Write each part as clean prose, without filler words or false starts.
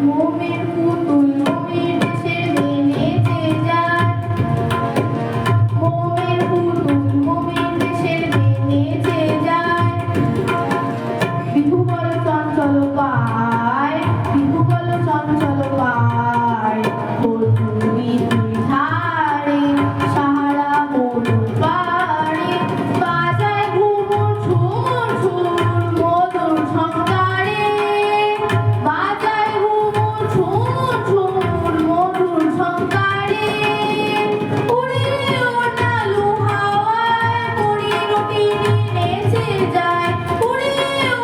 মোমের পুতুল মোমের দেশের নেচে যায়, মোমের পুতুল মোমের দেশের নেচে যায়। বিহু বল চঞ্চল পায়, বিহু বল চঞ্চল পায়, বধুরি দুই ধারে সাহারা মধুর পাড়ে, বাজায় ঘুমুর ঝুমুর ঝুমুর মধুর ঝংকারে, বাজায় ঘুমুর ঝুমুর ঝুমুর মধুর ঝংকারে। উড়ে ওড়ালু হাওয়ায় পরি নটিনী নেচে যায়, উড়ে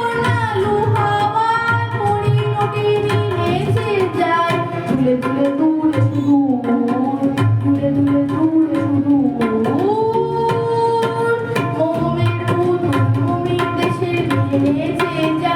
ওড়ালু হাওয়ায় পরি নটিনী নেচে যায়। দুলে দুলে দুলে সুদূর, দুলে দুলে দুলে সুদূর, মোমের পুতুল মোমের দেশের নেচে যায়।